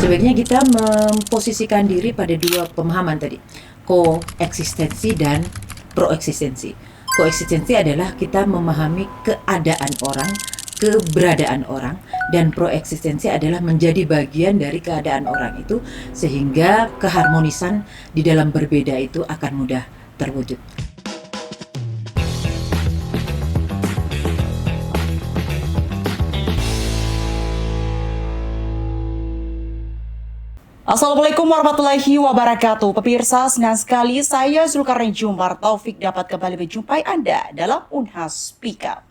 Sebaiknya kita memposisikan diri pada dua pemahaman tadi, koeksistensi dan proeksistensi. Koeksistensi adalah kita memahami keadaan orang, keberadaan orang, dan proeksistensi adalah menjadi bagian dari keadaan orang itu, sehingga keharmonisan di dalam berbeda itu akan mudah terwujud. Assalamualaikum warahmatullahi wabarakatuh. Pemirsa, senang sekali saya Zulkarnain Jumar Taufik dapat kembali menjumpai Anda dalam Unhas Speak Up.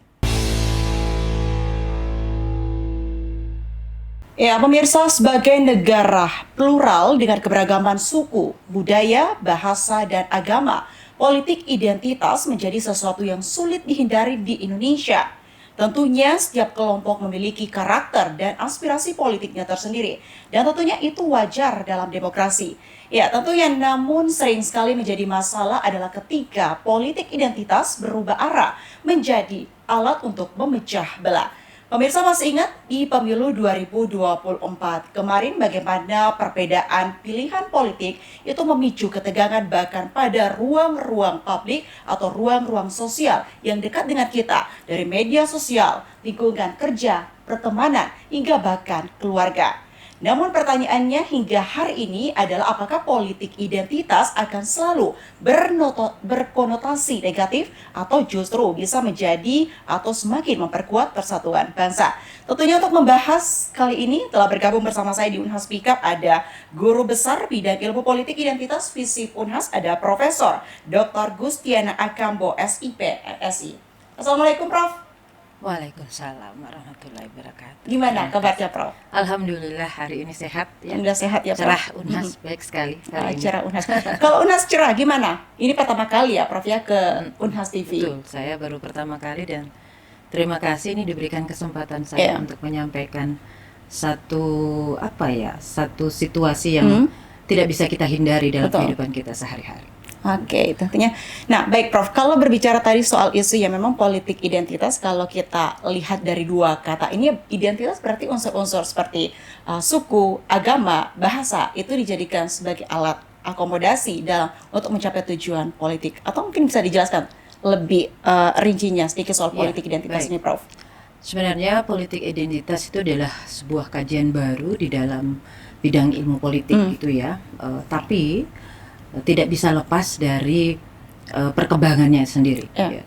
Ya, pemirsa, sebagai negara plural dengan keberagaman suku, budaya, bahasa, dan agama, politik identitas menjadi sesuatu yang sulit dihindari di Indonesia. Tentunya setiap kelompok memiliki karakter dan aspirasi politiknya tersendiri. Dan tentunya itu wajar dalam demokrasi. Ya, tentunya namun sering sekali menjadi masalah adalah ketika politik identitas berubah arah menjadi alat untuk memecah belah. Pemirsa masih ingat di pemilu 2024 kemarin bagaimana perbedaan pilihan politik itu memicu ketegangan bahkan pada ruang-ruang publik atau ruang-ruang sosial yang dekat dengan kita, dari media sosial, lingkungan kerja, pertemanan, hingga bahkan keluarga. Namun pertanyaannya hingga hari ini adalah apakah politik identitas akan selalu berkonotasi negatif atau justru bisa menjadi atau semakin memperkuat persatuan bangsa. Tentunya untuk membahas kali ini telah bergabung bersama saya di Unhas Speak Up ada Guru Besar Bidang Ilmu Politik Identitas FISIP Unhas, ada Profesor Dr. Gustiana Akambo SIP MSI. Assalamualaikum Prof. Waalaikumsalam warahmatullahi wabarakatuh. Gimana kabarnya Prof? Alhamdulillah hari ini sehat ya. Udah sehat ya Prof? Cerah Unhas, baik sekali hari ini. Cerah Unhas. Kalau Unhas cerah gimana? Ini pertama kali ya Prof ya ke Unhas TV. Betul, saya baru pertama kali dan terima kasih ini diberikan kesempatan saya untuk menyampaikan satu situasi yang tidak bisa kita hindari dalam kehidupan kita sehari-hari. Oke, tentunya. Nah, baik Prof, kalau berbicara tadi soal isu yang memang politik identitas, kalau kita lihat dari dua kata ini, identitas berarti unsur-unsur seperti suku, agama, bahasa, itu dijadikan sebagai alat akomodasi untuk mencapai tujuan politik. Atau mungkin bisa dijelaskan lebih rincinya sedikit soal politik identitas ini, Prof? Sebenarnya politik identitas itu adalah sebuah kajian baru di dalam bidang ilmu politik gitu ya, tapi tidak bisa lepas dari perkembangannya sendiri. Ya,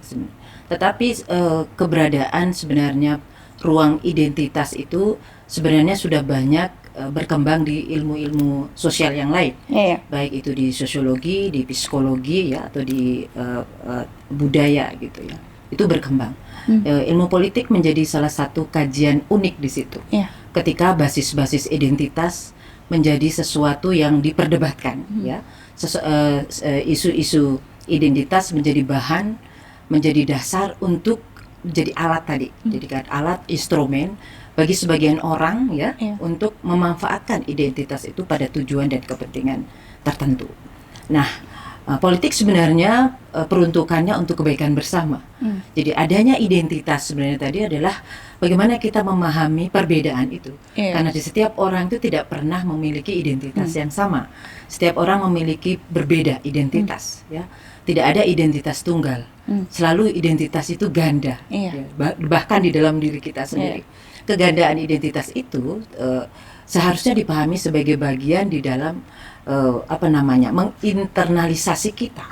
tetapi keberadaan sebenarnya ruang identitas itu sebenarnya sudah banyak berkembang di ilmu-ilmu sosial yang lain, baik itu di sosiologi, di psikologi ya, atau di budaya gitu ya. Itu berkembang. Ilmu politik menjadi salah satu kajian unik di situ. Ketika basis-basis identitas menjadi sesuatu yang diperdebatkan ya. Isu-isu identitas menjadi bahan, menjadi dasar untuk menjadi alat tadi, jadikan alat instrumen bagi sebagian orang ya untuk memanfaatkan identitas itu pada tujuan dan kepentingan tertentu. Nah, politik sebenarnya peruntukannya untuk kebaikan bersama. Jadi adanya identitas sebenarnya tadi adalah bagaimana kita memahami perbedaan itu. Karena di setiap orang itu tidak pernah memiliki identitas yang sama. Setiap orang memiliki berbeda identitas ya. Tidak ada identitas tunggal. Selalu identitas itu ganda. Ya. Bahkan di dalam diri kita sendiri. Kegandaan identitas itu seharusnya dipahami sebagai bagian di dalam menginternalisasi kita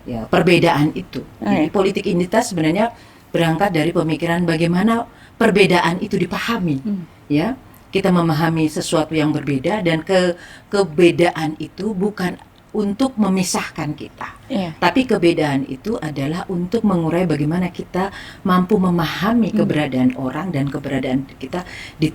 ya, perbedaan itu. Jadi politik identitas sebenarnya berangkat dari pemikiran bagaimana perbedaan itu dipahami ya. Kita memahami sesuatu yang berbeda dan kebedaan itu bukan untuk memisahkan kita. Tapi kebedaan itu adalah untuk mengurai bagaimana kita mampu memahami keberadaan orang dan keberadaan kita di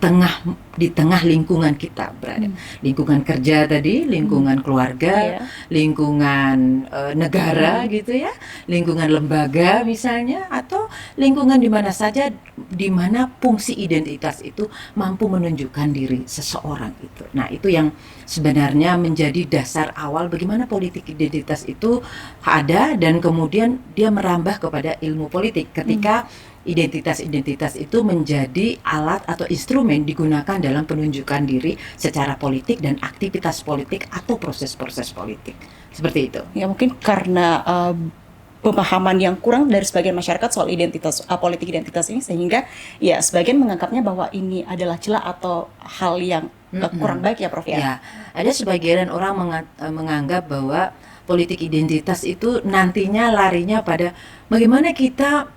tengah lingkungan kita berada. Lingkungan kerja tadi, lingkungan keluarga, lingkungan negara gitu ya, lingkungan lembaga misalnya, atau lingkungan di mana saja di mana fungsi identitas itu mampu menunjukkan diri seseorang itu. Nah, itu yang sebenarnya menjadi dasar awal bagaimana bagaimana politik identitas itu ada dan kemudian dia merambah kepada ilmu politik ketika identitas-identitas itu menjadi alat atau instrumen digunakan dalam penunjukan diri secara politik dan aktivitas politik atau proses-proses politik. Seperti itu. Ya mungkin karena pemahaman yang kurang dari sebagian masyarakat soal identitas politik identitas ini, sehingga ya sebagian menganggapnya bahwa ini adalah celah atau hal yang kurang baik ya Prof ya. Ya, ada sebagian orang menganggap bahwa politik identitas itu nantinya larinya pada bagaimana kita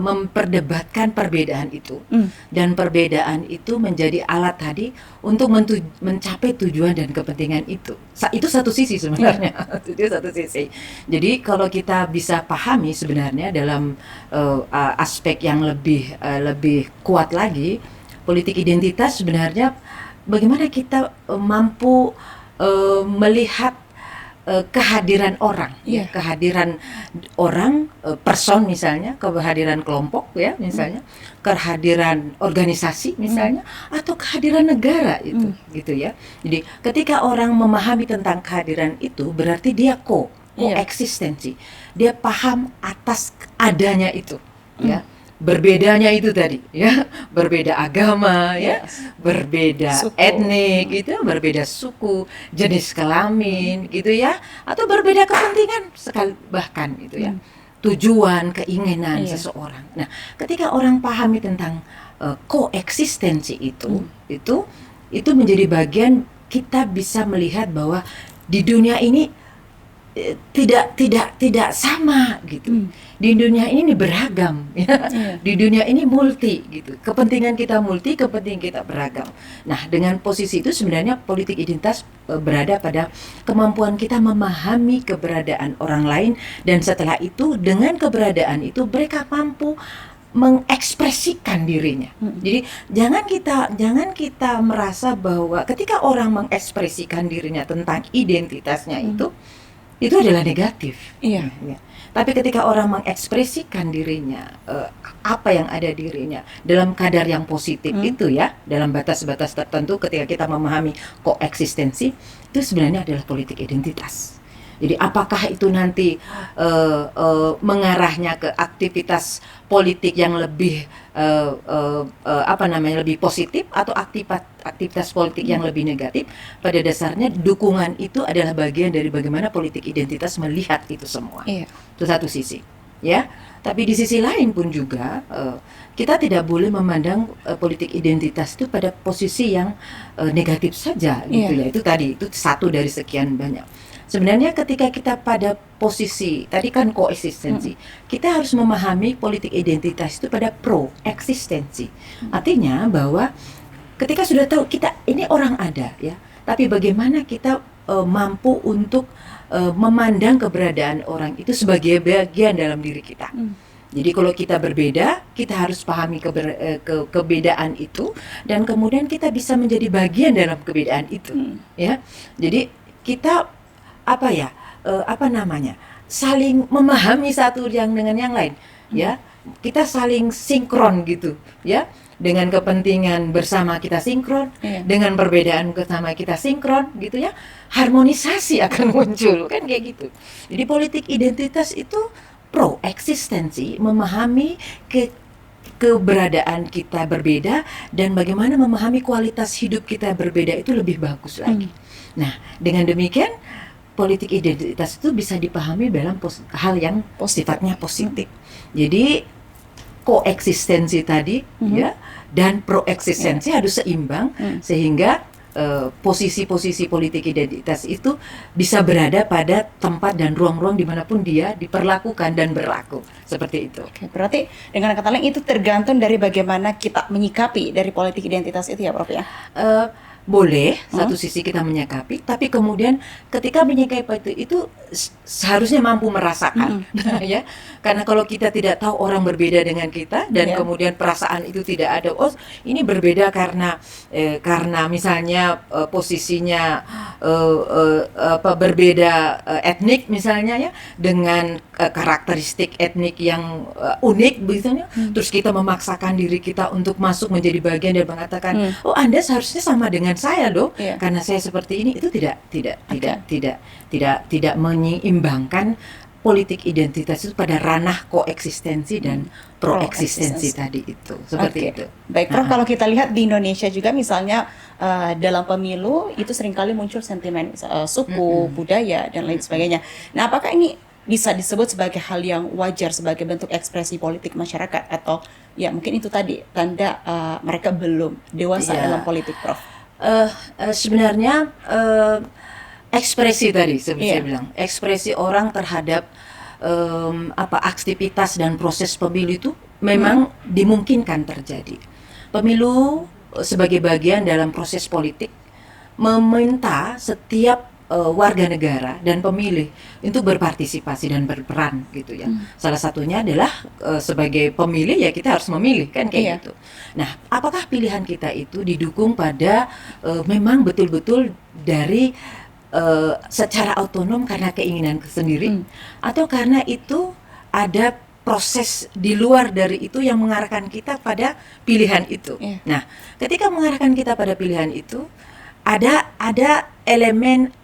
memperdebatkan perbedaan itu dan perbedaan itu menjadi alat tadi untuk mencapai tujuan dan kepentingan itu. Itu satu sisi sebenarnya. Itu satu sisi. Jadi kalau kita bisa pahami sebenarnya dalam aspek yang lebih kuat lagi, politik identitas sebenarnya bagaimana kita mampu melihat kehadiran orang, kehadiran orang, person misalnya, kehadiran kelompok ya misalnya, kehadiran organisasi misalnya, atau kehadiran negara itu, gitu ya. Jadi ketika orang memahami tentang kehadiran itu, berarti dia koeksistensi, dia paham atas adanya itu, ya. Berbedanya itu tadi ya, berbeda agama ya, berbeda suku, etnik gitu, berbeda suku, jenis kelamin gitu ya, atau berbeda kepentingan sekali bahkan gitu ya, tujuan, keinginan seseorang. Nah, ketika orang pahami tentang koeksistensi itu menjadi bagian kita bisa melihat bahwa di dunia ini tidak sama gitu. Di dunia ini beragam ya. Di dunia ini multi gitu. Kepentingan kita multi, kepentingan kita beragam. Nah, dengan posisi itu sebenarnya politik identitas berada pada kemampuan kita memahami keberadaan orang lain, dan setelah itu dengan keberadaan itu mereka mampu mengekspresikan dirinya. Jadi jangan kita merasa bahwa ketika orang mengekspresikan dirinya tentang identitasnya itu adalah negatif. Iya. Ya. Tapi ketika orang mengekspresikan dirinya, apa yang ada dirinya dalam kadar yang positif itu ya, dalam batas-batas tertentu, ketika kita memahami koeksistensi, itu sebenarnya adalah politik identitas. Jadi apakah itu nanti mengarahnya ke aktivitas politik yang lebih lebih positif atau aktivitas politik yang lebih negatif, pada dasarnya dukungan itu adalah bagian dari bagaimana politik identitas melihat itu semua. Itu satu sisi, ya. Tapi di sisi lain pun juga kita tidak boleh memandang politik identitas itu pada posisi yang negatif saja, gitu ya. Itu tadi itu satu dari sekian banyak. Sebenarnya ketika kita pada posisi tadi kan koeksistensi, kita harus memahami politik identitas itu pada pro-eksistensi. Artinya bahwa ketika sudah tahu kita ini orang ada ya, tapi bagaimana kita mampu untuk memandang keberadaan orang itu sebagai bagian dalam diri kita. Jadi kalau kita berbeda, kita harus pahami kebedaan itu, dan kemudian kita bisa menjadi bagian dalam kebedaan itu, ya. Jadi kita saling memahami satu yang dengan yang lain, ya. Kita saling sinkron gitu, ya. Dengan kepentingan bersama kita sinkron, dengan perbedaan bersama kita sinkron, gitu ya. Harmonisasi akan muncul, kan kayak gitu. Jadi politik identitas itu pro eksistensi, memahami keberadaan kita berbeda dan bagaimana memahami kualitas hidup kita berbeda itu lebih bagus lagi. Nah, dengan demikian politik identitas itu bisa dipahami dalam hal yang sifatnya positif. Jadi koeksistensi tadi ya dan proeksistensi harus seimbang sehingga posisi-posisi politik identitas itu bisa berada pada tempat dan ruang-ruang dimanapun dia diperlakukan dan berlaku seperti itu. Oke, berarti dengan kata lain itu tergantung dari bagaimana kita menyikapi dari politik identitas itu ya Prof ya? Boleh satu sisi kita menyikapi, tapi kemudian ketika menyikapi itu seharusnya mampu merasakan, ya. Karena kalau kita tidak tahu orang berbeda dengan kita dan kemudian perasaan itu tidak ada, oh ini berbeda karena misalnya posisinya berbeda etnik misalnya ya, dengan karakteristik etnik yang unik begitu ya. Terus kita memaksakan diri kita untuk masuk menjadi bagian dan mengatakan, oh Anda seharusnya sama dengan saya dong, karena saya seperti ini. Itu tidak menyeimbangkan politik identitas itu pada ranah koeksistensi dan proeksistensi tadi itu, seperti itu. Baik, Prof, kalau kita lihat di Indonesia juga misalnya dalam pemilu itu seringkali muncul sentimen suku, budaya dan lain sebagainya. Nah, apakah ini bisa disebut sebagai hal yang wajar sebagai bentuk ekspresi politik masyarakat, atau ya mungkin itu tadi tanda mereka belum dewasa dalam politik, Prof? Sebenarnya ekspresi tadi seperti saya bilang, ekspresi orang terhadap aktivitas dan proses pemilu itu memang dimungkinkan terjadi. Pemilu sebagai bagian dalam proses politik meminta setiap warga negara dan pemilih untuk berpartisipasi dan berperan gitu ya. Salah satunya adalah sebagai pemilih ya kita harus memilih kan kayak gitu. Nah, apakah pilihan kita itu didukung pada memang betul-betul dari secara otonom karena keinginan sendiri, atau karena itu ada proses di luar dari itu yang mengarahkan kita pada pilihan itu. Nah, ketika mengarahkan kita pada pilihan itu, ada elemen,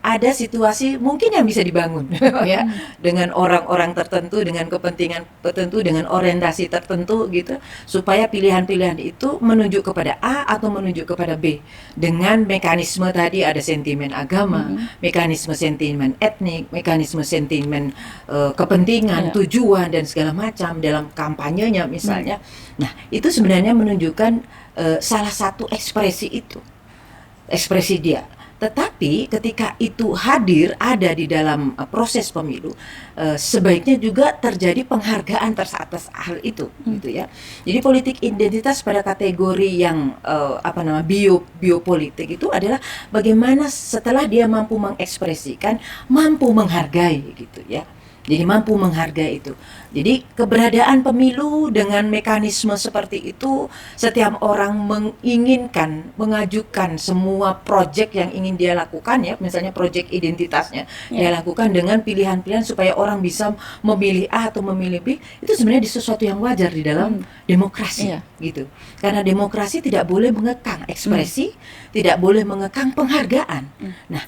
ada situasi mungkin yang bisa dibangun ya, dengan orang-orang tertentu, dengan kepentingan tertentu, dengan orientasi tertentu gitu, supaya pilihan-pilihan itu menuju kepada A atau menuju kepada B dengan mekanisme tadi, ada sentimen agama, mekanisme sentimen etnik, mekanisme sentimen kepentingan, tujuan dan segala macam dalam kampanyenya misalnya. Nah, itu sebenarnya menunjukkan salah satu ekspresi itu, ekspresi dia. Tetapi ketika itu hadir ada di dalam proses pemilu, sebaiknya juga terjadi penghargaan atas hal itu, gitu ya. Jadi politik identitas pada kategori yang biopolitik itu adalah bagaimana setelah dia mampu mengekspresikan, mampu menghargai, gitu ya. Jadi mampu menghargai itu. Jadi keberadaan pemilu dengan mekanisme seperti itu, setiap orang menginginkan, mengajukan semua proyek yang ingin dia lakukan ya, misalnya proyek identitasnya, dia lakukan dengan pilihan-pilihan supaya orang bisa memilih A atau memilih B, itu sebenarnya sesuatu yang wajar di dalam demokrasi, gitu. Karena demokrasi tidak boleh mengekang ekspresi, tidak boleh mengekang penghargaan. Nah,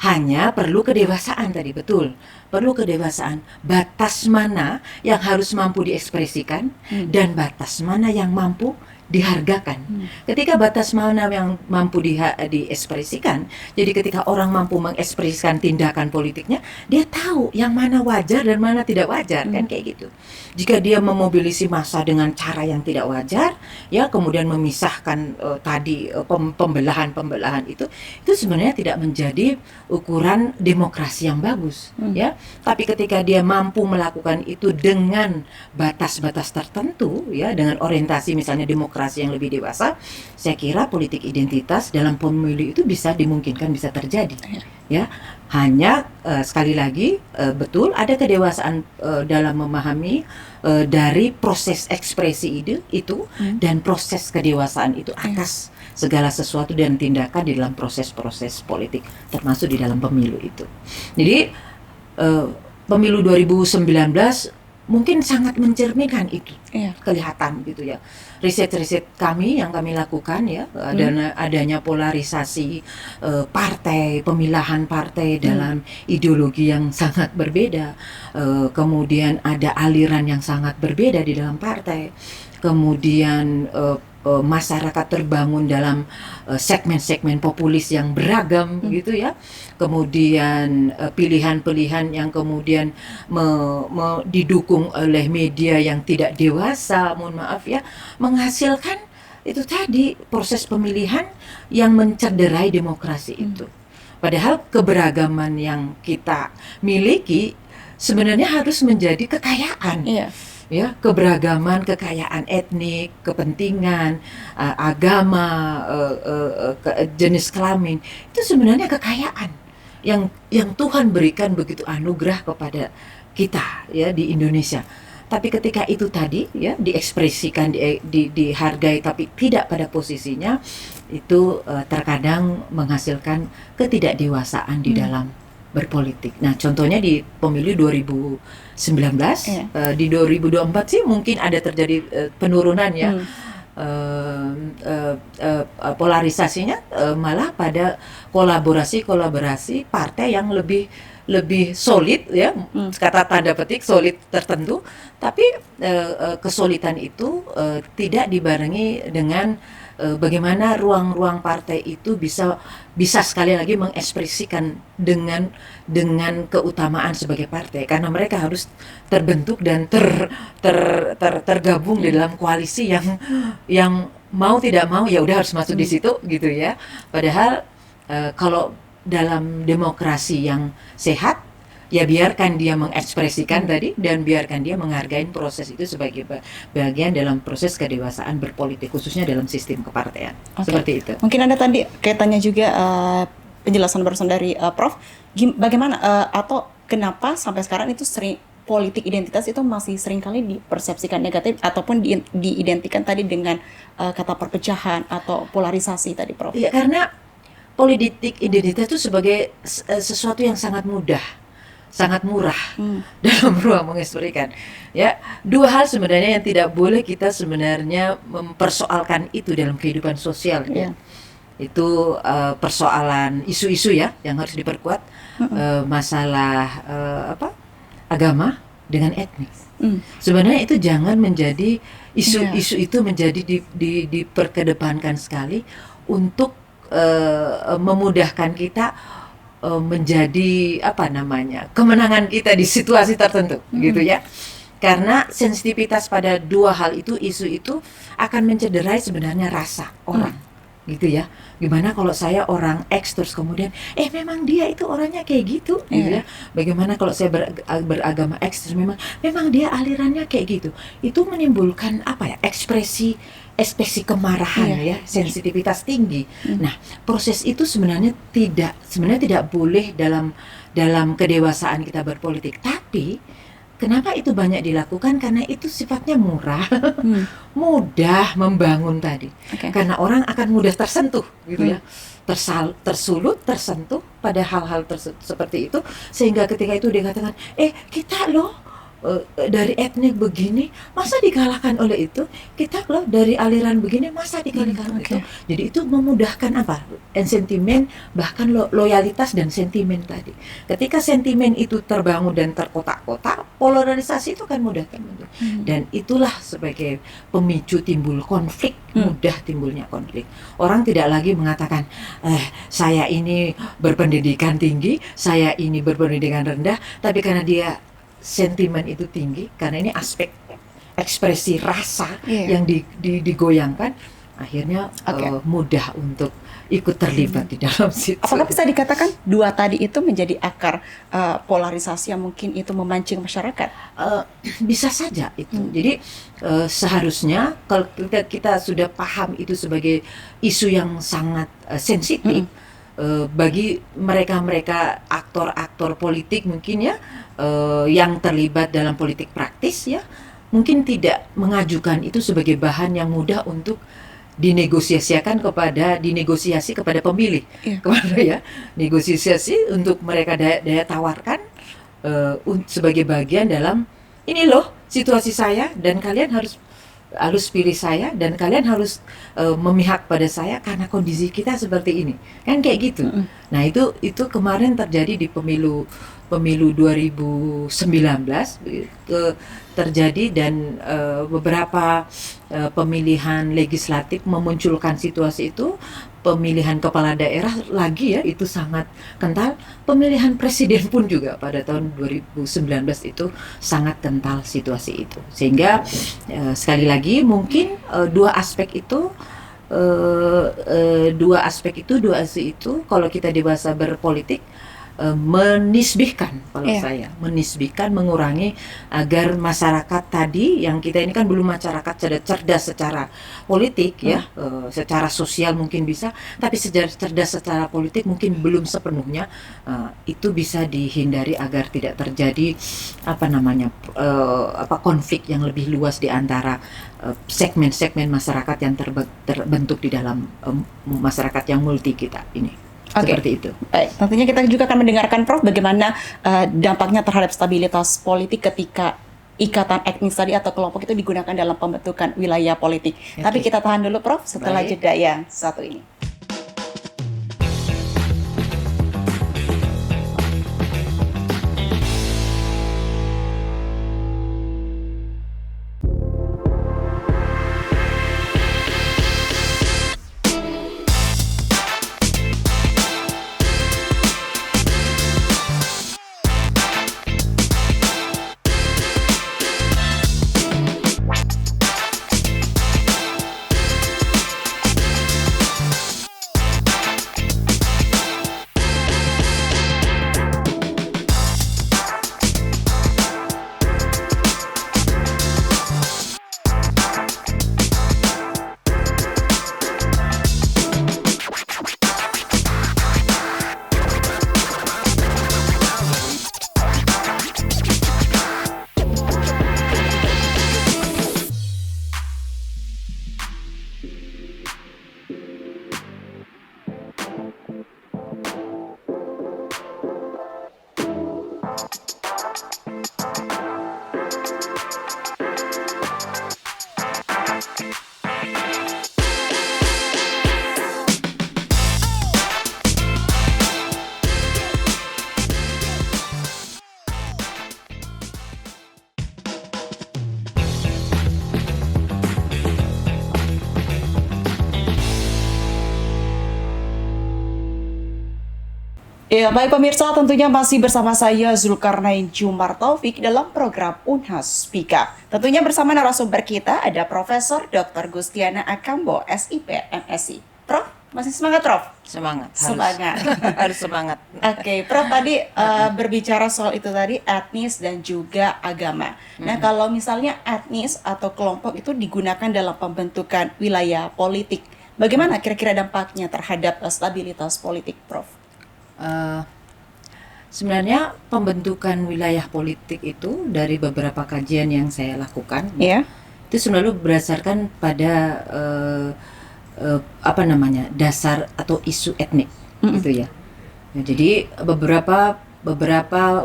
hanya perlu kedewasaan tadi, betul. Perlu kedewasaan, batas mana yang harus mampu diekspresikan dan batas mana yang mampu dihargakan. Ketika batas mana yang mampu diekspresikan, jadi ketika orang mampu mengekspresikan tindakan politiknya, dia tahu yang mana wajar dan mana tidak wajar, kan kayak gitu. Jika dia memobilisasi massa dengan cara yang tidak wajar, ya kemudian memisahkan pembelahan itu sebenarnya tidak menjadi ukuran demokrasi yang bagus, ya. Tapi ketika dia mampu melakukan itu dengan batas-batas tertentu, ya, dengan orientasi misalnya demokrasi yang lebih dewasa, saya kira politik identitas dalam pemilu itu bisa dimungkinkan, bisa terjadi, ya. Hanya sekali lagi betul ada kedewasaan dalam memahami dari proses ekspresi itu dan proses kedewasaan itu atas segala sesuatu dan tindakan di dalam proses-proses politik, termasuk di dalam pemilu itu. Jadi pemilu 2019 mungkin sangat mencerminkan itu, kelihatan gitu ya. Riset-riset kami yang kami lakukan ya, adanya polarisasi partai, pemilahan partai dalam ideologi yang sangat berbeda, kemudian ada aliran yang sangat berbeda di dalam partai, kemudian masyarakat terbangun dalam segmen-segmen populis yang beragam gitu ya, kemudian pilihan-pilihan yang kemudian didukung oleh media yang tidak dewasa, mohon maaf ya, menghasilkan itu tadi proses pemilihan yang mencederai demokrasi itu. Padahal keberagaman yang kita miliki sebenarnya harus menjadi kekayaan. Ya, keberagaman, kekayaan etnik, kepentingan, agama, jenis kelamin, itu sebenarnya kekayaan yang Tuhan berikan begitu anugerah kepada kita ya di Indonesia. Tapi ketika itu tadi ya diekspresikan, dihargai tapi tidak pada posisinya, itu terkadang menghasilkan ketidakdewasaan di dalam berpolitik. Nah, contohnya di pemilu 2019, di 2024 sih mungkin ada terjadi penurunan ya. Polarisasinya malah pada kolaborasi partai yang lebih solid ya, kata tanda petik solid tertentu, tapi kesolidan itu tidak dibarengi dengan bagaimana ruang-ruang partai itu bisa sekali lagi mengekspresikan dengan keutamaan sebagai partai, karena mereka harus terbentuk dan tergabung di dalam koalisi yang mau tidak mau ya udah harus masuk di situ gitu ya. Padahal kalau dalam demokrasi yang sehat ya biarkan dia mengekspresikan tadi, dan biarkan dia menghargai proses itu sebagai bagian dalam proses kedewasaan berpolitik, khususnya dalam sistem kepartean. Seperti itu. Mungkin Anda tadi kaitannya juga penjelasan barusan dari Prof. Bagaimana atau kenapa sampai sekarang itu sering politik identitas itu masih sering kali dipersepsikan negatif ataupun diidentikan tadi dengan kata perpecahan atau polarisasi tadi, Prof? Ya, karena politik identitas itu sebagai sesuatu yang sangat mudah, sangat murah dalam ruang mengekspresikan. Ya, dua hal sebenarnya yang tidak boleh kita sebenarnya mempersoalkan itu dalam kehidupan sosial. Ya. Itu persoalan isu-isu ya yang harus diperkuat, masalah agama dengan etnis. Sebenarnya itu jangan menjadi isu-isu itu menjadi diperkedepankan sekali untuk memudahkan kita menjadi kemenangan kita di situasi tertentu gitu ya. Karena sensitivitas pada dua hal itu, isu itu akan mencederai sebenarnya rasa orang gitu ya. Gimana kalau saya orang X terus kemudian memang dia itu orangnya kayak gitu gitu ya. Bagaimana kalau saya beragama X terus memang dia alirannya kayak gitu. Itu menimbulkan ekspresi kemarahan ya, sensitivitas tinggi. Nah, proses itu sebenarnya tidak boleh dalam kedewasaan kita berpolitik. Tapi kenapa itu banyak dilakukan? Karena itu sifatnya murah, mudah membangun tadi. Karena orang akan mudah tersentuh, gitu ya, tersulut, tersentuh pada hal-hal seperti itu, sehingga ketika itu dia katakan, kita loh dari etnik begini, masa dikalahkan oleh itu? Kita loh dari aliran begini, masa dikalahkan oleh itu? Jadi itu memudahkan sentimen, bahkan loyalitas dan sentimen tadi. Ketika sentimen itu terbangun dan terkotak-kotak, polarisasi itu kan mudah terbentuk. Dan itulah sebagai pemicu timbul konflik, mudah timbulnya konflik. Orang tidak lagi mengatakan, saya ini berpendidikan tinggi, saya ini berpendidikan rendah, tapi karena dia sentimen itu tinggi, karena ini aspek ekspresi rasa yang digoyangkan, akhirnya mudah untuk ikut terlibat di dalam situ. Apakah bisa dikatakan dua tadi itu menjadi akar polarisasi yang mungkin itu memancing masyarakat? Bisa saja itu. Jadi seharusnya kalau kita sudah paham itu sebagai isu yang sangat sensitif, bagi mereka aktor-aktor politik mungkin ya, yang terlibat dalam politik praktis ya, mungkin tidak mengajukan itu sebagai bahan yang mudah untuk dinegosiasi kepada pemilih, kepada ya, negosiasi untuk mereka daya tawarkan sebagai bagian dalam ini loh situasi saya, dan kalian harus pilih saya, dan kalian harus memihak pada saya karena kondisi kita seperti ini, kan kayak gitu. Nah itu kemarin terjadi di pemilu 2019 terjadi, dan beberapa pemilihan legislatif memunculkan situasi itu. Pemilihan kepala daerah lagi ya, itu sangat kental. Pemilihan presiden pun juga pada tahun 2019 itu sangat kental situasi itu. Sehingga sekali lagi mungkin dua aspek itu kalau kita dewasa berpolitik, menisbihkan, kalau saya menisbihkan, mengurangi agar masyarakat tadi yang kita ini kan belum masyarakat cerdas secara politik ya, secara sosial mungkin bisa, tapi cerdas secara politik mungkin belum sepenuhnya. Itu bisa dihindari agar tidak terjadi konflik yang lebih luas di antara segmen-segmen masyarakat yang terbentuk di dalam masyarakat yang multi kita ini. Seperti itu. Baik, tentunya kita juga akan mendengarkan Prof bagaimana dampaknya terhadap stabilitas politik ketika ikatan etnis tadi atau kelompok itu digunakan dalam pembentukan wilayah politik. Tapi kita tahan dulu Prof setelah jeda yang satu ini. Ya, baik pemirsa, tentunya masih bersama saya Zulkarnain Jumar Taufik dalam program Unhas Spika. Tentunya bersama narasumber kita ada Profesor Dr. Gustiana Akambo, SIP, MSI. Prof, masih semangat Prof? Semangat. Harus semangat. Oke, Prof tadi berbicara soal itu tadi etnis dan juga agama. Nah, kalau misalnya etnis atau kelompok itu digunakan dalam pembentukan wilayah politik, bagaimana kira-kira dampaknya terhadap stabilitas politik, Prof? Sebenarnya pembentukan wilayah politik itu dari beberapa kajian yang saya lakukan, itu selalu berdasarkan pada dasar atau isu etnik, gitu ya. Nah, jadi beberapa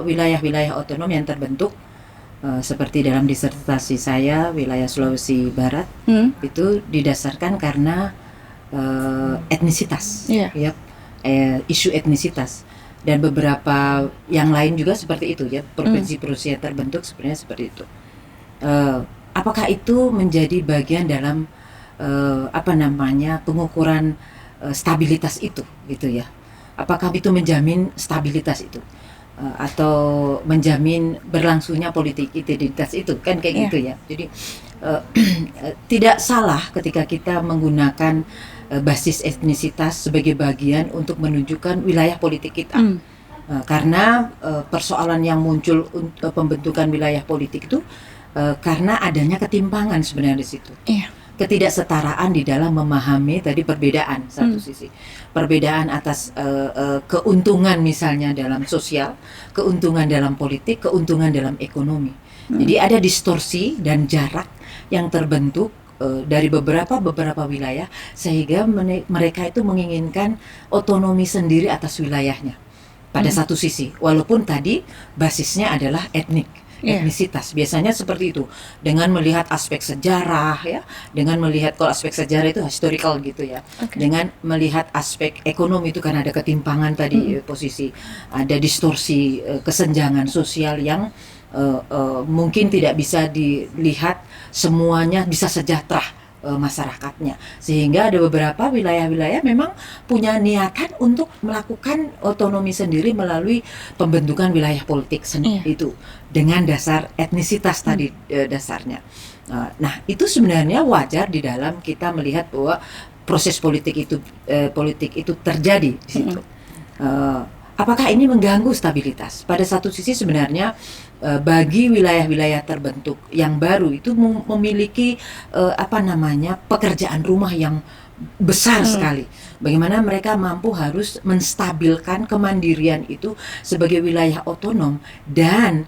wilayah-wilayah otonom yang terbentuk seperti dalam disertasi saya wilayah Sulawesi Barat itu didasarkan karena etnisitas, isu etnisitas, dan beberapa yang lain juga seperti itu ya, provinsi-provinsi yang terbentuk sebenarnya seperti itu. Apakah itu menjadi bagian dalam pengukuran stabilitas itu, gitu ya? Apakah itu menjamin stabilitas itu atau menjamin berlangsungnya politik identitas itu, kan kayak gitu ya. Jadi tidak salah ketika kita menggunakan basis etnisitas sebagai bagian untuk menunjukkan wilayah politik kita. Karena persoalan yang muncul untuk pembentukan wilayah politik itu karena adanya ketimpangan sebenarnya di situ. Ketidaksetaraan di dalam memahami tadi perbedaan satu sisi. Perbedaan atas keuntungan misalnya dalam sosial, keuntungan dalam politik, keuntungan dalam ekonomi. Jadi ada distorsi dan jarak yang terbentuk dari beberapa wilayah sehingga mereka itu menginginkan otonomi sendiri atas wilayahnya pada satu sisi, walaupun tadi basisnya adalah etnisitas. Biasanya seperti itu, dengan melihat aspek sejarah ya, dengan melihat kalau aspek sejarah itu historical gitu ya, dengan melihat aspek ekonomi itu kan ada ketimpangan tadi posisi, ada distorsi kesenjangan sosial yang mungkin tidak bisa dilihat semuanya bisa sejahtera masyarakatnya, sehingga ada beberapa wilayah-wilayah memang punya niatan untuk melakukan otonomi sendiri melalui pembentukan wilayah politik itu dengan dasar etnisitas tadi dasarnya. Nah itu sebenarnya wajar di dalam kita melihat bahwa proses politik itu terjadi di situ. apakah ini mengganggu stabilitas? Pada satu sisi sebenarnya bagi wilayah-wilayah terbentuk yang baru itu memiliki pekerjaan rumah yang besar sekali. Bagaimana mereka mampu harus menstabilkan kemandirian itu sebagai wilayah otonom dan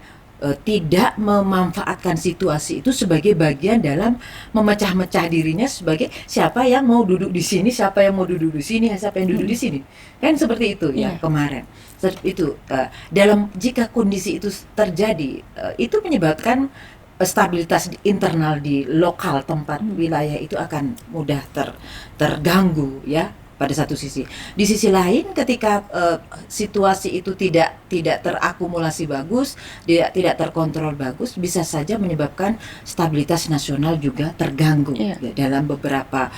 tidak memanfaatkan situasi itu sebagai bagian dalam memecah-mecah dirinya sebagai siapa yang mau duduk di sini, siapa yang mau duduk di sini, siapa yang duduk di sini. Kan seperti itu ya kemarin. Itu dalam jika kondisi itu terjadi, itu menyebabkan stabilitas internal di lokal tempat wilayah itu akan mudah terganggu ya pada satu sisi. Di sisi lain ketika situasi itu tidak terakumulasi bagus, tidak terkontrol bagus, bisa saja menyebabkan stabilitas nasional juga terganggu dalam beberapa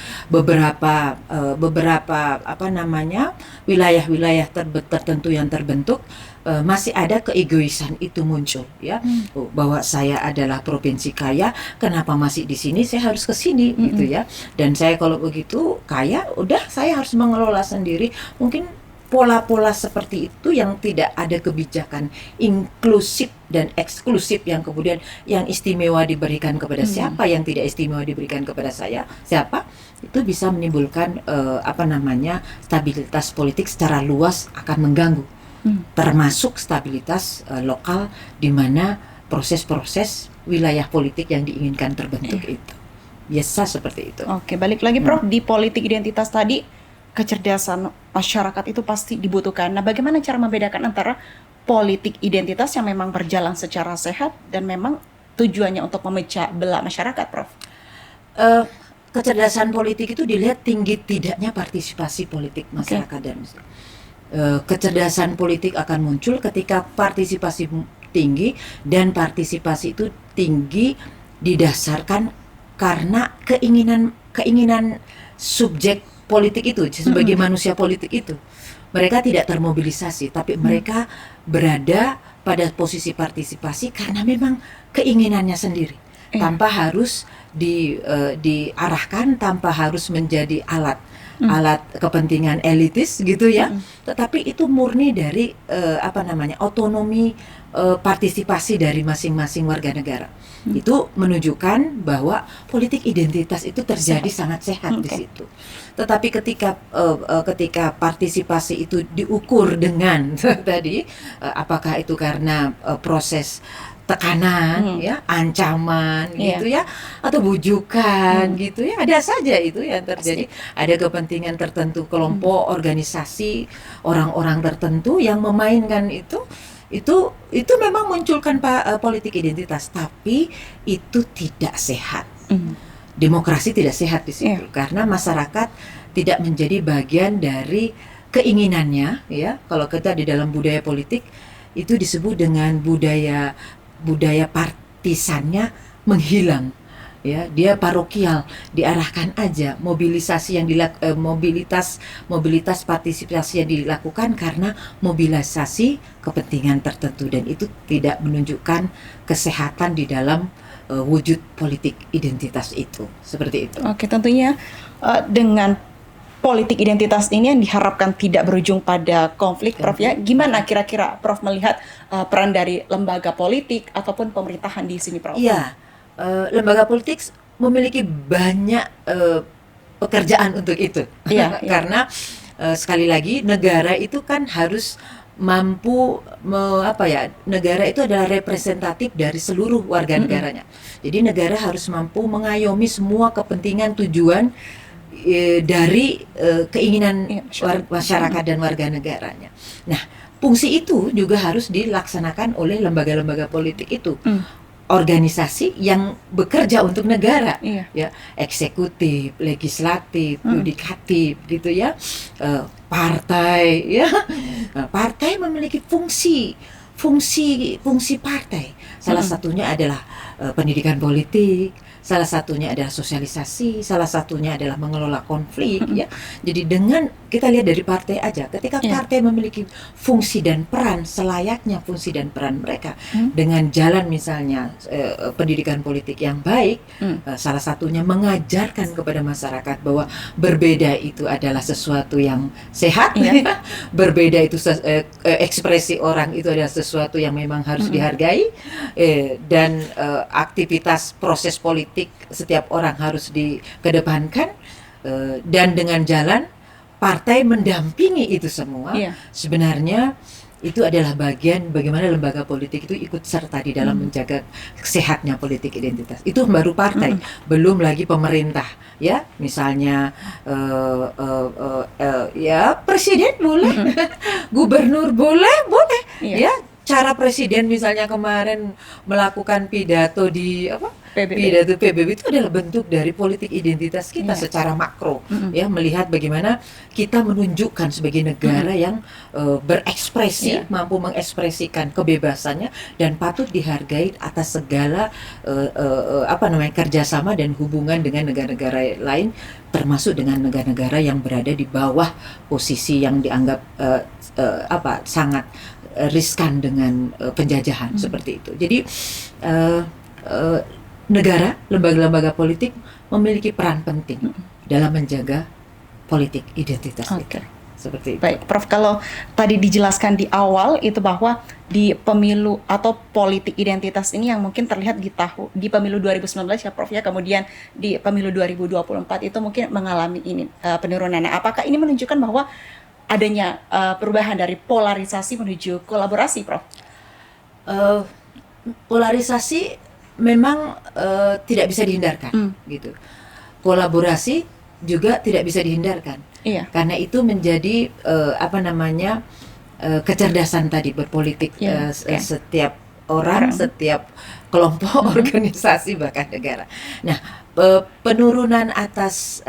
wilayah-wilayah tertentu yang terbentuk. Masih ada keegoisan itu muncul ya, bahwa saya adalah provinsi kaya, kenapa masih di sini, saya harus ke sini gitu ya, dan saya kalau begitu kaya, udah saya harus mengelola sendiri. Mungkin pola-pola seperti itu yang tidak ada kebijakan inklusif dan eksklusif yang kemudian yang istimewa diberikan kepada siapa, yang tidak istimewa diberikan kepada siapa, itu bisa menimbulkan stabilitas politik secara luas akan mengganggu. Termasuk stabilitas lokal di mana proses-proses wilayah politik yang diinginkan terbentuk itu. Biasa seperti itu. Oke, balik lagi Prof, di politik identitas tadi kecerdasan masyarakat itu pasti dibutuhkan. Nah, bagaimana cara membedakan antara politik identitas yang memang berjalan secara sehat dan memang tujuannya untuk memecah belah masyarakat, Prof? Kecerdasan politik itu dilihat tinggi tidaknya partisipasi politik masyarakat dan kecerdasan politik akan muncul ketika partisipasi tinggi, dan partisipasi itu tinggi didasarkan karena keinginan subjek politik itu sebagai manusia politik itu. Mereka tidak termobilisasi, tapi mereka berada pada posisi partisipasi karena memang keinginannya sendiri, tanpa harus diarahkan, tanpa harus menjadi alat kepentingan elitis gitu ya. Tetapi itu murni dari otonomi partisipasi dari masing-masing warga negara. Itu menunjukkan bahwa politik identitas itu terjadi sangat sehat di situ. Tetapi ketika partisipasi itu diukur dengan tadi apakah itu karena proses tekanan, ya, ancaman, gitu ya, atau bujukan, gitu ya, ada saja itu yang terjadi. Ada kepentingan tertentu, kelompok, organisasi, orang-orang tertentu yang memainkan itu memang munculkan politik identitas, tapi itu tidak sehat. Demokrasi tidak sehat di situ, karena masyarakat tidak menjadi bagian dari keinginannya, ya. Kalau kita di dalam budaya politik itu disebut dengan budaya partisannya menghilang, ya, dia parokial, diarahkan aja, mobilisasi yang mobilitas partisipasi yang dilakukan karena mobilisasi kepentingan tertentu, dan itu tidak menunjukkan kesehatan di dalam wujud politik identitas itu, seperti itu. Oke, tentunya dengan politik identitas ini yang diharapkan tidak berujung pada konflik, Prof, ya. Gimana kira-kira Prof melihat peran dari lembaga politik ataupun pemerintahan di sini, Prof? Iya, lembaga politik memiliki banyak pekerjaan untuk itu. Karena sekali lagi negara itu kan harus mampu negara itu adalah representatif dari seluruh warga negaranya. Jadi negara harus mampu mengayomi semua kepentingan, tujuan dari keinginan masyarakat dan warga negaranya. Nah, fungsi itu juga harus dilaksanakan oleh lembaga-lembaga politik itu. Organisasi yang bekerja untuk negara, ya, eksekutif, legislatif, yudikatif, gitu ya, partai, ya. Partai memiliki fungsi partai. Salah satunya adalah pendidikan politik, salah satunya adalah sosialisasi, salah satunya adalah mengelola konflik ya. Jadi dengan kita lihat dari partai aja, ketika partai memiliki fungsi dan peran selayaknya fungsi dan peran mereka dengan jalan misalnya pendidikan politik yang baik, salah satunya mengajarkan kepada masyarakat bahwa berbeda itu adalah sesuatu yang sehat, berbeda itu ekspresi orang itu adalah sesuatu yang memang harus dihargai, dan aktivitas proses politik setiap orang harus dikedepankan, dan dengan jalan partai mendampingi itu semua. Sebenarnya itu adalah bagian bagaimana lembaga politik itu ikut serta di dalam menjaga sehatnya politik identitas. Itu baru partai, belum lagi pemerintah ya, misalnya ya presiden boleh, gubernur boleh ya. Cara presiden misalnya kemarin melakukan pidato di pidato PBB itu adalah bentuk dari politik identitas kita secara makro, ya, melihat bagaimana kita menunjukkan sebagai negara yang berekspresi, mampu mengekspresikan kebebasannya dan patut dihargai atas segala kerjasama dan hubungan dengan negara-negara lain, termasuk dengan negara-negara yang berada di bawah posisi yang dianggap sangat riskan dengan penjajahan seperti itu. Jadi negara, lembaga-lembaga politik memiliki peran penting dalam menjaga politik identitas itu. Seperti itu. Baik, Prof, kalau tadi dijelaskan di awal itu bahwa di pemilu atau politik identitas ini yang mungkin terlihat di pemilu 2019 ya Prof ya, kemudian di pemilu 2024 itu mungkin mengalami penurunan. Apakah ini menunjukkan bahwa adanya perubahan dari polarisasi menuju kolaborasi, Prof? Polarisasi memang tidak bisa dihindarkan, gitu. Kolaborasi juga tidak bisa dihindarkan, karena itu menjadi kecerdasan tadi berpolitik setiap orang, setiap kelompok, organisasi, bahkan negara. Nah, penurunan atas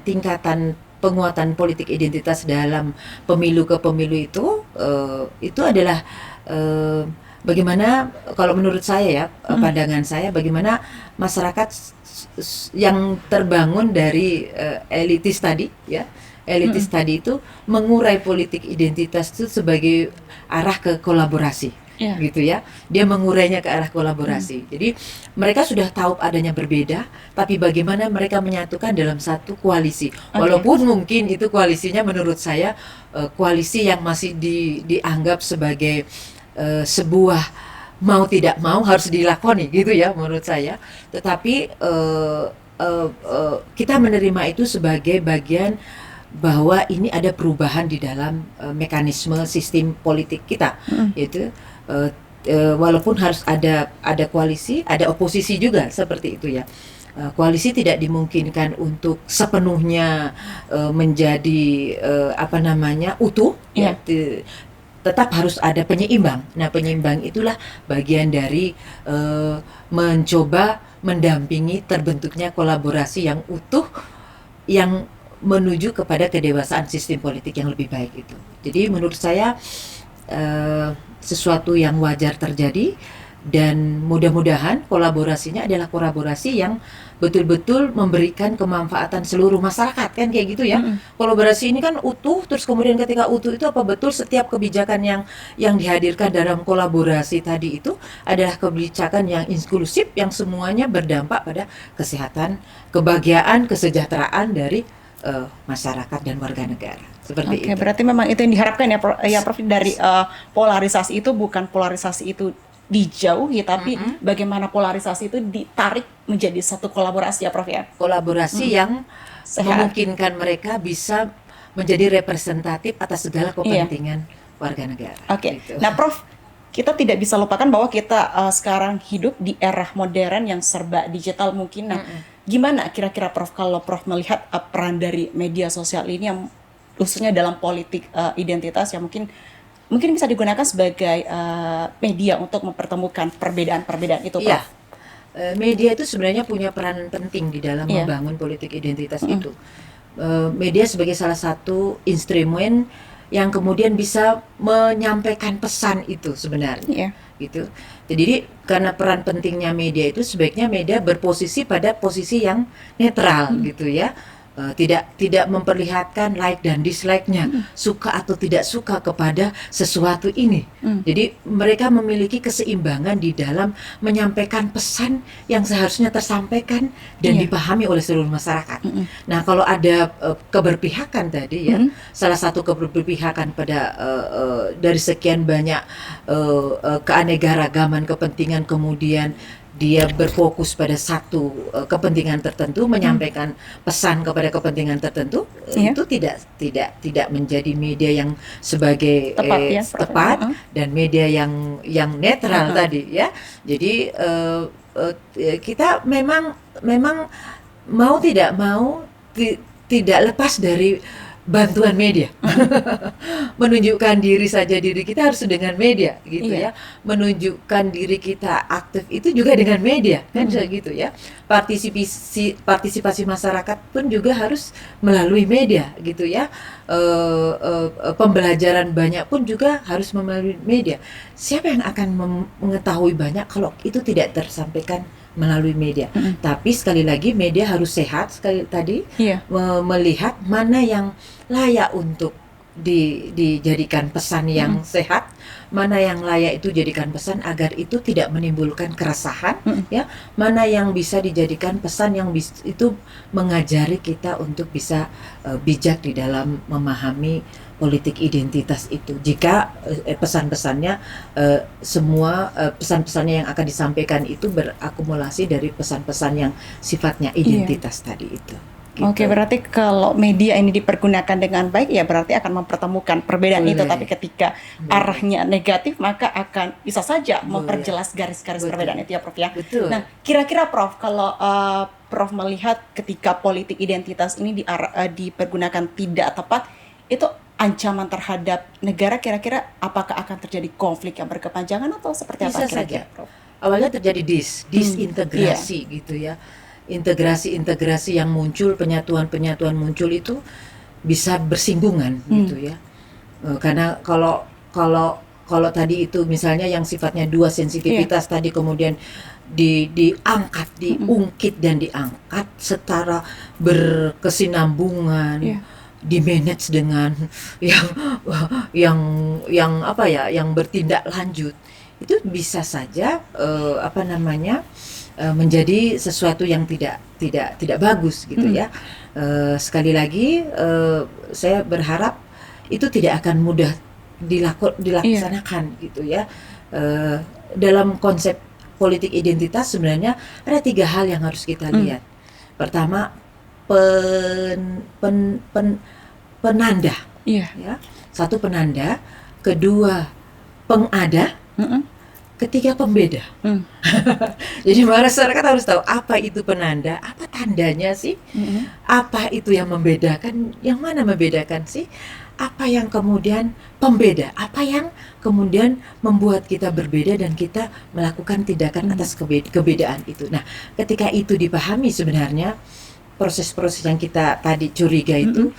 tingkatan penguatan politik identitas dalam pemilu ke pemilu itu adalah bagaimana, kalau menurut saya ya, pandangan saya, bagaimana masyarakat yang terbangun dari elitis tadi ya, elitis tadi itu mengurai politik identitas itu sebagai arah ke kolaborasi. Gitu ya, dia mengurainya ke arah kolaborasi. Jadi mereka sudah tahu adanya berbeda, tapi bagaimana mereka menyatukan dalam satu koalisi. Walaupun mungkin itu koalisinya menurut saya koalisi yang masih dianggap sebagai sebuah mau tidak mau harus dilakoni gitu ya menurut saya. Tetapi kita menerima itu sebagai bagian bahwa ini ada perubahan di dalam mekanisme sistem politik kita, yaitu walaupun harus ada koalisi, ada oposisi juga seperti itu ya. Koalisi tidak dimungkinkan untuk sepenuhnya menjadi utuh, tetap harus ada penyeimbang. Nah, penyeimbang itulah bagian dari mencoba mendampingi terbentuknya kolaborasi yang utuh yang menuju kepada kedewasaan sistem politik yang lebih baik itu. Jadi menurut saya sesuatu yang wajar terjadi, dan mudah-mudahan kolaborasinya adalah kolaborasi yang betul-betul memberikan kemanfaatan seluruh masyarakat, kan kayak gitu ya. Kolaborasi ini kan utuh, terus kemudian ketika utuh itu apa betul setiap kebijakan yang dihadirkan dalam kolaborasi tadi itu adalah kebijakan yang inklusif, yang semuanya berdampak pada kesehatan, kebahagiaan, kesejahteraan dari masyarakat dan warga negara. Seperti itu. Berarti memang itu yang diharapkan ya Prof, dari polarisasi itu bukan polarisasi itu dijauhi, tapi bagaimana polarisasi itu ditarik menjadi satu kolaborasi ya Prof ya. Kolaborasi yang memungkinkan mereka bisa menjadi representatif atas segala kepentingan warga negara. Gitu. Nah Prof, kita tidak bisa lupakan bahwa kita sekarang hidup di era modern yang serba digital mungkin. Nah, gimana kira-kira Prof kalau Prof melihat peran dari media sosial ini yang khususnya dalam politik identitas yang mungkin bisa digunakan sebagai media untuk mempertemukan perbedaan-perbedaan itu, Prof? Media itu sebenarnya punya peran penting di dalam membangun politik identitas itu. Media sebagai salah satu instrumen yang kemudian bisa menyampaikan pesan itu sebenarnya. gitu. Jadi karena peran pentingnya media itu sebaiknya media berposisi pada posisi yang netral gitu ya. Tidak memperlihatkan like dan dislike-nya, suka atau tidak suka kepada sesuatu ini. Jadi mereka memiliki keseimbangan di dalam menyampaikan pesan yang seharusnya tersampaikan dan dipahami oleh seluruh masyarakat. Nah, kalau ada keberpihakan tadi ya, salah satu keberpihakan pada dari sekian banyak keanekaragaman kepentingan, kemudian dia berfokus pada satu kepentingan tertentu, menyampaikan pesan kepada kepentingan tertentu, itu tidak menjadi media yang sebagai tepat dan media yang netral tadi ya. Jadi kita memang mau tidak mau tidak lepas dari bantuan media. Menunjukkan diri saja, diri kita harus dengan media gitu ya. Menunjukkan diri kita aktif itu juga dengan media kan gitu ya. Partisipasi masyarakat pun juga harus melalui media gitu ya. Pembelajaran banyak pun juga harus melalui media. Siapa yang akan mengetahui banyak kalau itu tidak tersampaikan melalui media? Tapi sekali lagi media harus sehat sekali tadi, melihat mana yang layak untuk dijadikan pesan yang sehat, mana yang layak itu jadikan pesan agar itu tidak menimbulkan keresahan, ya, mana yang bisa dijadikan pesan yang itu mengajari kita untuk bisa bijak di dalam memahami politik identitas itu. Jika pesan-pesannya semua pesan-pesannya yang akan disampaikan itu berakumulasi dari pesan-pesan yang sifatnya identitas tadi itu. Gitu. Oke, berarti kalau media ini dipergunakan dengan baik ya berarti akan mempertemukan perbedaan itu, tapi ketika arahnya negatif maka akan bisa saja memperjelas garis-garis perbedaan itu ya Prof ya. Nah, kira-kira Prof, kalau Prof melihat ketika politik identitas ini dipergunakan tidak tepat, itu ancaman terhadap negara, kira-kira apakah akan terjadi konflik yang berkepanjangan atau seperti apa kira-kira Prof? Awalnya terjadi disintegrasi gitu ya. Integrasi yang muncul, penyatuan muncul itu bisa bersinggungan gitu ya. Karena kalau tadi itu misalnya yang sifatnya dua sensitivitas tadi kemudian diangkat, diungkit dan diangkat setara berkesinambungan, dimanage dengan yang apa ya, yang bertindak lanjut, itu bisa saja menjadi sesuatu yang tidak bagus gitu ya. Sekali lagi saya berharap itu tidak akan mudah dilaksanakan gitu ya. Dalam konsep politik identitas sebenarnya ada 3 hal yang harus kita lihat. Pertama, penanda, ya. Satu, penanda. Kedua, pengada. Ketiga, pembeda. Jadi masyarakat harus tahu apa itu penanda, apa tandanya sih, apa itu yang membedakan, yang mana membedakan sih, apa yang kemudian pembeda, apa yang kemudian membuat kita berbeda dan kita melakukan tindakan atas kebedaan itu. Nah, ketika itu dipahami sebenarnya proses-proses yang kita tadi curiga itu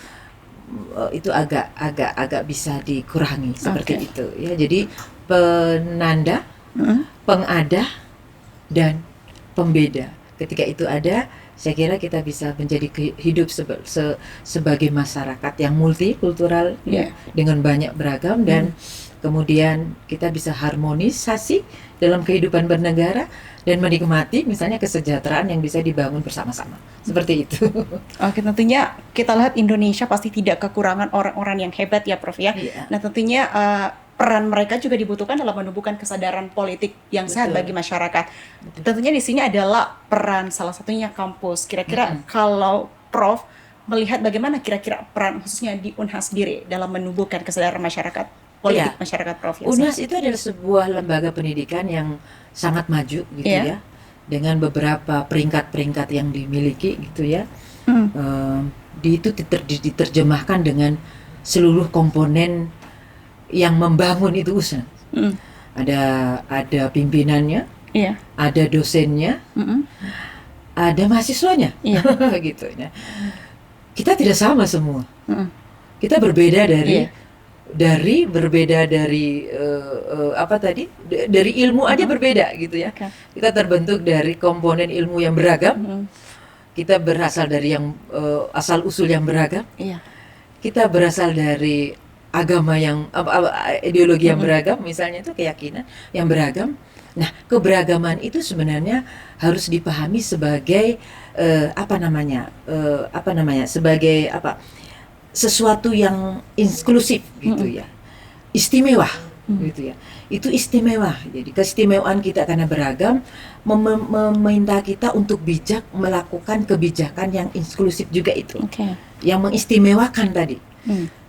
agak bisa dikurangi seperti itu ya. Jadi penanda, pengada dan pembeda. Ketika itu ada, saya kira kita bisa menjadi hidup sebagai masyarakat yang multikultural ya, dengan banyak beragam dan kemudian kita bisa harmonisasi dalam kehidupan bernegara dan menikmati misalnya kesejahteraan yang bisa dibangun bersama-sama. Seperti itu. Oke, tentunya kita lihat Indonesia pasti tidak kekurangan orang-orang yang hebat ya Prof ya. Nah, tentunya peran mereka juga dibutuhkan dalam menumbuhkan kesadaran politik yang sehat bagi masyarakat. Tentunya di sini adalah peran salah satunya kampus. Kira-kira kalau Prof melihat bagaimana kira-kira peran khususnya di Unhas sendiri dalam menumbuhkan kesadaran masyarakat politik masyarakat Prof? Unhas itu adalah sebuah lembaga pendidikan yang sangat maju gitu ya, dengan beberapa peringkat-peringkat yang dimiliki gitu ya. Itu diterjemahkan dengan seluruh komponen yang membangun itu usaha. Ada pimpinannya, ada dosennya, ada mahasiswanya, gitu ya. Kita tidak sama semua. Kita berbeda dari berbeda dari apa tadi dari ilmu aja berbeda gitu ya. Okay. Kita terbentuk dari komponen ilmu yang beragam. Kita berasal dari yang asal usul yang beragam. Iya. Kita berasal dari agama yang ideologi yang beragam, misalnya itu keyakinan yang beragam. Nah, keberagaman itu sebenarnya harus dipahami sebagai sebagai sesuatu yang inklusif gitu ya, istimewa gitu ya. Itu istimewa. Jadi keistimewaan kita karena beragam meminta kita untuk bijak melakukan kebijakan yang inklusif juga itu. Okay. Yang mengistimewakan tadi.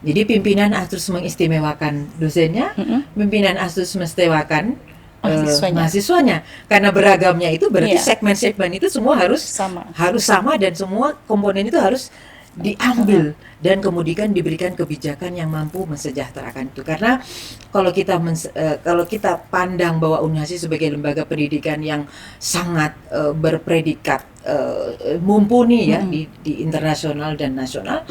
Jadi pimpinan harus mengistimewakan dosennya, pimpinan harus mengistimewakan mahasiswanya. Karena beragamnya itu berarti segmen-segmen itu semua harus sama dan semua komponen itu harus diambil dan kemudian diberikan kebijakan yang mampu mensejahterakan itu. Karena kalau kita pandang bahwa UNHASI sebagai lembaga pendidikan yang sangat berpredikat mumpuni ya di internasional dan nasional,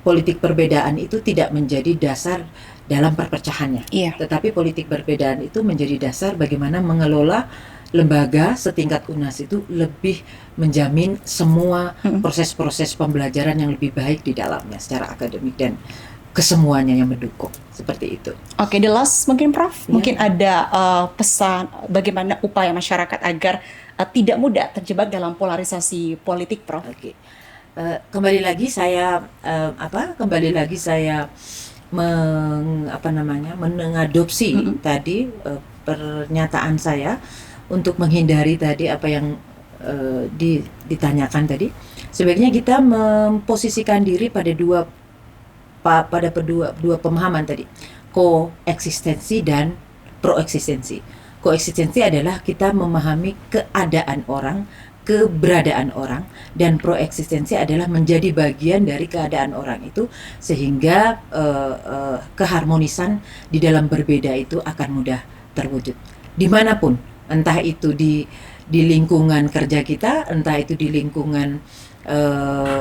politik perbedaan itu tidak menjadi dasar dalam perpecahannya. Tetapi politik perbedaan itu menjadi dasar bagaimana mengelola lembaga setingkat UNHAS itu lebih menjamin semua proses-proses pembelajaran yang lebih baik di dalamnya secara akademik dan kesemuanya yang mendukung seperti itu. Oke, the last mungkin Prof, mungkin ada pesan bagaimana upaya masyarakat agar tidak mudah terjebak dalam polarisasi politik, Prof. Oke. Kembali lagi saya mengadopsi tadi pernyataan saya untuk menghindari tadi apa yang ditanyakan tadi. Sebaiknya kita memposisikan diri pada dua pemahaman tadi, koeksistensi dan proeksistensi. Koeksistensi adalah kita memahami keadaan orang, keberadaan orang, dan proeksistensi adalah menjadi bagian dari keadaan orang itu sehingga keharmonisan di dalam berbeda itu akan mudah terwujud dimanapun, entah itu di lingkungan kerja kita, entah itu di lingkungan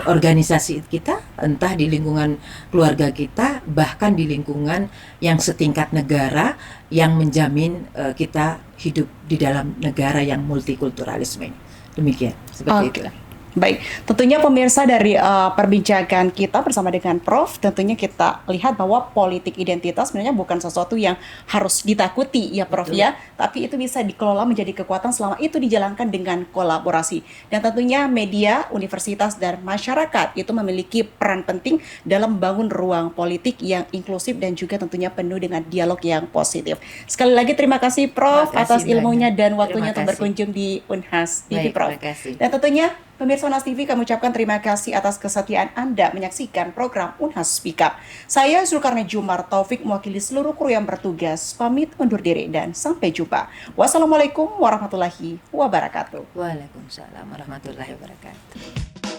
organisasi kita, entah di lingkungan keluarga kita, bahkan di lingkungan yang setingkat negara yang menjamin kita hidup di dalam negara yang multikulturalisme. Demikian, seperti itu. Baik, tentunya pemirsa dari perbincangan kita bersama dengan Prof, tentunya kita lihat bahwa politik identitas sebenarnya bukan sesuatu yang harus ditakuti ya Prof. Betul. Ya, tapi itu bisa dikelola menjadi kekuatan selama itu dijalankan dengan kolaborasi. Dan tentunya media, universitas, dan masyarakat itu memiliki peran penting dalam membangun ruang politik yang inklusif dan juga tentunya penuh dengan dialog yang positif. Sekali lagi terima kasih Prof atas ilmunya dan waktunya untuk berkunjung di UNHAS TV. Baik, Prof. Dan tentunya pemirsa UNHAS TV, kami ucapkan terima kasih atas kesetiaan Anda menyaksikan program UNHAS Speak Up. Saya Zulkarnain Jumar Taufik mewakili seluruh kru yang bertugas, pamit undur diri dan sampai jumpa. Wassalamualaikum warahmatullahi wabarakatuh. Waalaikumsalam warahmatullahi wabarakatuh.